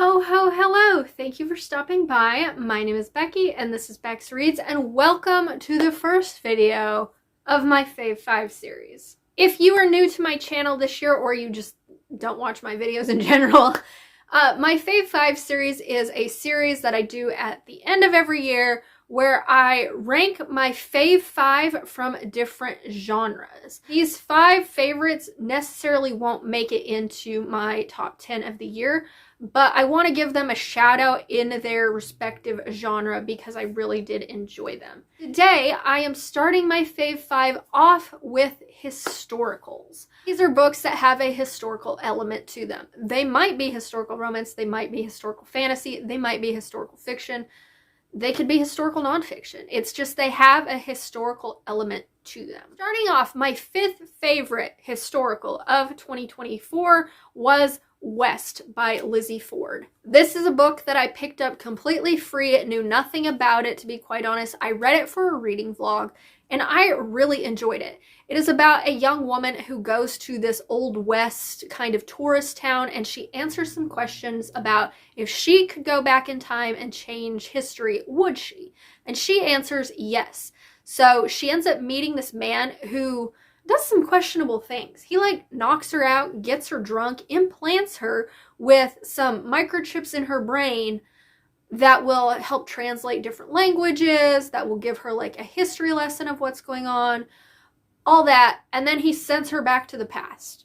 Hello! Thank you for stopping by. My name is Becky and this is Bex Reads, and welcome to the first video of my Fave 5 series. If you are new to my channel this year or you just don't watch my videos in general, my Fave 5 series is a series that I do at the end of every year where I rank my Fave 5 from different genres. These 5 favorites necessarily won't make it into my top 10 of the year, but I want to give them a shout out in their respective genre because I really did enjoy them. Today, I am starting my Fave 5 off with historicals. These are books that have a historical element to them. They might be historical romance, they might be historical fantasy, they might be historical fiction, they could be historical nonfiction. It's just they have a historical element to them. Starting off, my 5th favorite historical of 2024 was West by Lizzie Ford. This is a book that I picked up completely free, knew nothing about it, to be quite honest. I read it for a reading vlog and I really enjoyed it. It is about a young woman who goes to this Old West kind of tourist town and she answers some questions about if she could go back in time and change history, would she? And she answers yes. So she ends up meeting this man who does some questionable things. He knocks her out, gets her drunk, implants her with some microchips in her brain that will help translate different languages, that will give her a history lesson of what's going on, all that, and then he sends her back to the past.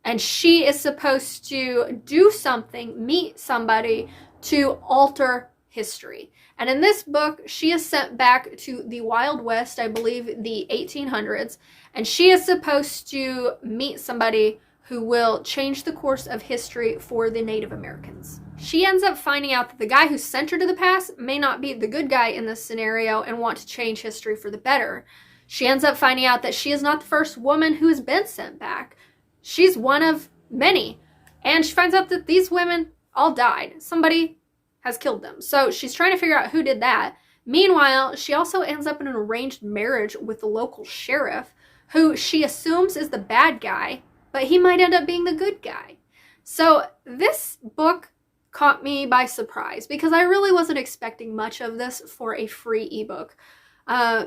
And she is supposed to do something, meet somebody to alter history. And in this book, she is sent back to the Wild West, I believe the 1800s, and she is supposed to meet somebody who will change the course of history for the Native Americans. She ends up finding out that the guy who sent her to the past may not be the good guy in this scenario and want to change history for the better. She ends up finding out that she is not the first woman who has been sent back. She's one of many. And she finds out that these women all died. Somebody has killed them. So she's trying to figure out who did that. Meanwhile, she also ends up in an arranged marriage with the local sheriff, who she assumes is the bad guy, but he might end up being the good guy. So this book caught me by surprise because I really wasn't expecting much of this for a free ebook.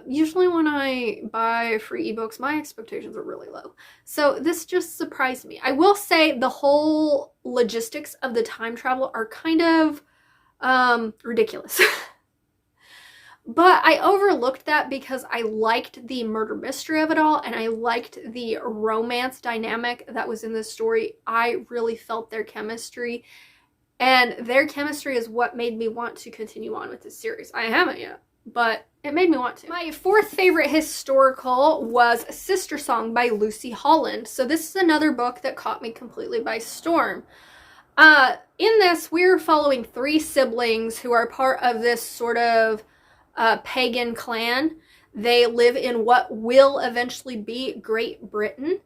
Usually when I buy free ebooks, my expectations are really low. So this just surprised me. I will say the whole logistics of the time travel are kind of ridiculous. But I overlooked that because I liked the murder mystery of it all and I liked the romance dynamic that was in this story. I really felt their chemistry, and their chemistry is what made me want to continue on with this series. I haven't yet, but it made me want to. My 4th favorite historical was Sistersong by Lucy Holland. So this is another book that caught me completely by storm. In this, we're following 3 siblings who are part of this sort of pagan clan. They live in what will eventually be Great Britain,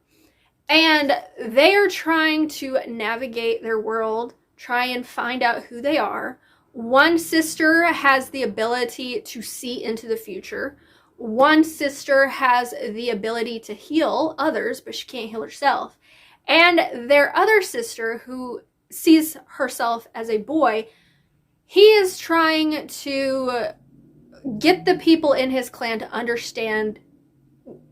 and they are trying to navigate their world, try and find out who they are. One sister has the ability to see into the future. One sister has the ability to heal others, but she can't heal herself. And their other sister, who sees herself as a boy, he is trying to get the people in his clan to understand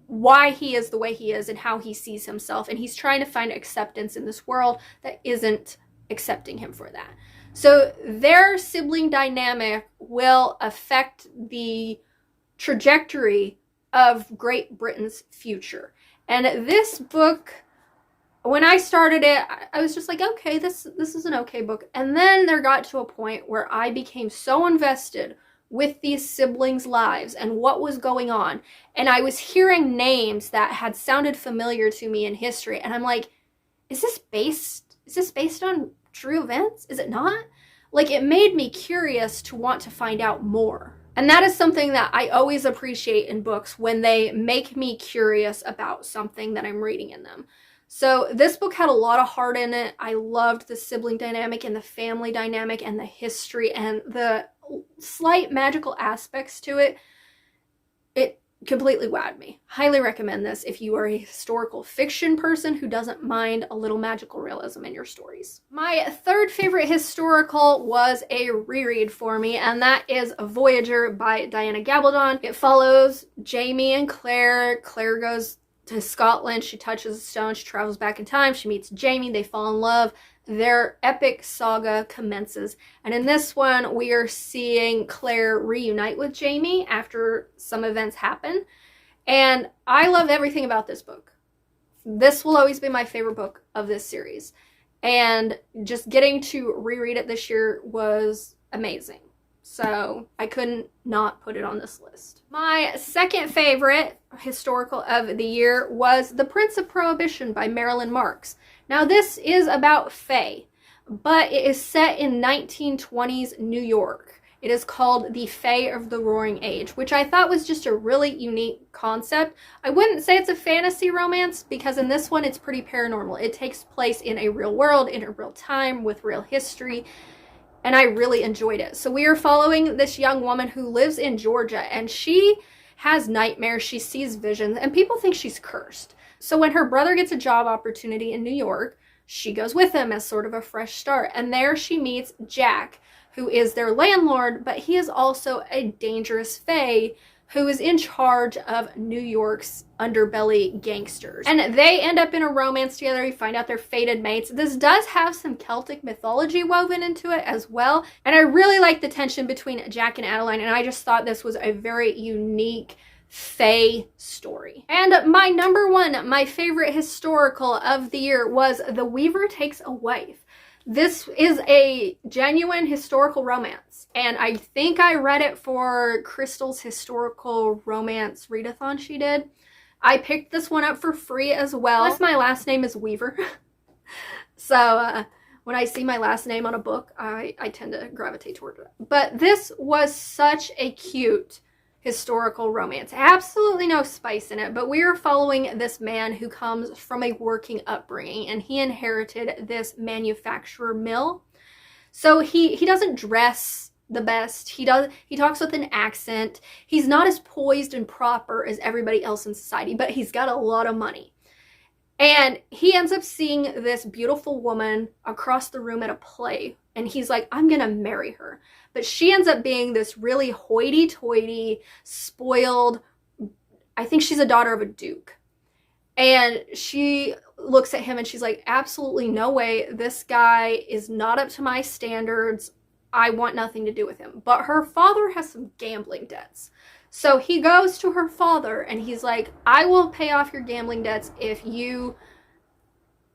why he is the way he is and how he sees himself. And he's trying to find acceptance in this world that isn't accepting him for that. So their sibling dynamic will affect the trajectory of Great Britain's future. And this book, when I started it, I was just like, okay, this is an okay book. And then there got to a point where I became so invested with these siblings' lives and what was going on. And I was hearing names that had sounded familiar to me in history. And I'm like, is this based on true events? Is it not? It made me curious to want to find out more. And that is something that I always appreciate in books, when they make me curious about something that I'm reading in them. So this book had a lot of heart in it. I loved the sibling dynamic and the family dynamic and the history and the slight magical aspects to it. completely wowed me. Highly recommend this if you are a historical fiction person who doesn't mind a little magical realism in your stories. My third favorite historical was a reread for me, and that is Voyager by Diana Gabaldon. It follows Jamie and Claire. Claire goes to Scotland, she touches a stone, she travels back in time, she meets Jamie, they fall in love. Their epic saga commences. And in this one, we are seeing Claire reunite with Jamie after some events happen. And I love everything about this book. This will always be my favorite book of this series. And just getting to reread it this year was amazing. So I couldn't not put it on this list. My second favorite historical of the year was The Prince of Prohibition by Marilyn Marks. Now this is about Fae, but it is set in 1920s New York. It is called The Fae of the Roaring Age, which I thought was just a really unique concept. I wouldn't say it's a fantasy romance because in this one it's pretty paranormal. It takes place in a real world, in a real time, with real history, and I really enjoyed it. So we are following this young woman who lives in Georgia, and she has nightmares, she sees visions, and people think she's cursed. So when her brother gets a job opportunity in New York, she goes with him as sort of a fresh start. And there she meets Jack, who is their landlord, but he is also a dangerous fae who is in charge of New York's underbelly gangsters. And they end up in a romance together. You find out they're fated mates. This does have some Celtic mythology woven into it as well. And I really like the tension between Jack and Adeline, and I just thought this was a very unique Fae story. And my number one, my favorite historical of the year was The Weaver Takes a Wife. This is a genuine historical romance, and I think I read it for Crystal's historical romance readathon she did. I picked this one up for free as well. Plus my last name is Weaver. So when I see my last name on a book, I tend to gravitate toward it. But this was such a cute historical romance. Absolutely no spice in it, but we are following this man who comes from a working upbringing, and he inherited this manufacturer mill. So he doesn't dress the best. He talks with an accent. He's not as poised and proper as everybody else in society, but he's got a lot of money. And he ends up seeing this beautiful woman across the room at a play, and he's like, I'm gonna marry her. But she ends up being this really hoity-toity, spoiled, I think she's a daughter of a duke. And she looks at him and she's like, absolutely no way, this guy is not up to my standards. I want nothing to do with him. But her father has some gambling debts. So he goes to her father and he's like, I will pay off your gambling debts if you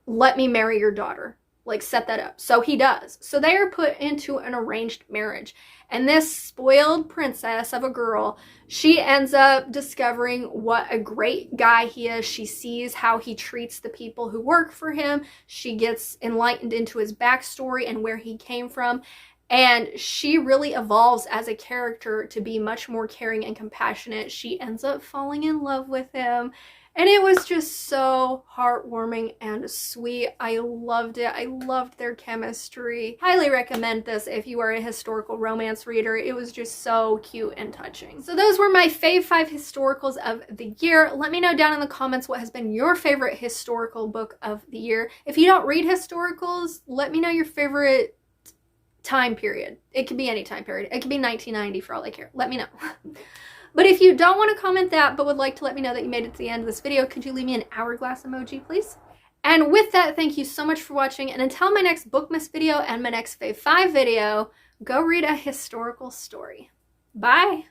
let me marry your daughter. Like, set that up. So he does. So they are put into an arranged marriage. And this spoiled princess of a girl, she ends up discovering what a great guy he is. She sees how he treats the people who work for him. She gets enlightened into his backstory and where he came from. And she really evolves as a character to be much more caring and compassionate. She ends up falling in love with him. And it was just so heartwarming and sweet. I loved it. I loved their chemistry. Highly recommend this if you are a historical romance reader. It was just so cute and touching. So those were my fave 5 historicals of the year. Let me know down in the comments what has been your favorite historical book of the year. If you don't read historicals, let me know your favorite time period. It could be any time period. It could be 1990 for all I care. Let me know. But if you don't want to comment that, but would like to let me know that you made it to the end of this video, could you leave me an hourglass emoji, please? And with that, thank you so much for watching. And until my next Bookmas video and my next Fave 5 video, go read a historical story. Bye!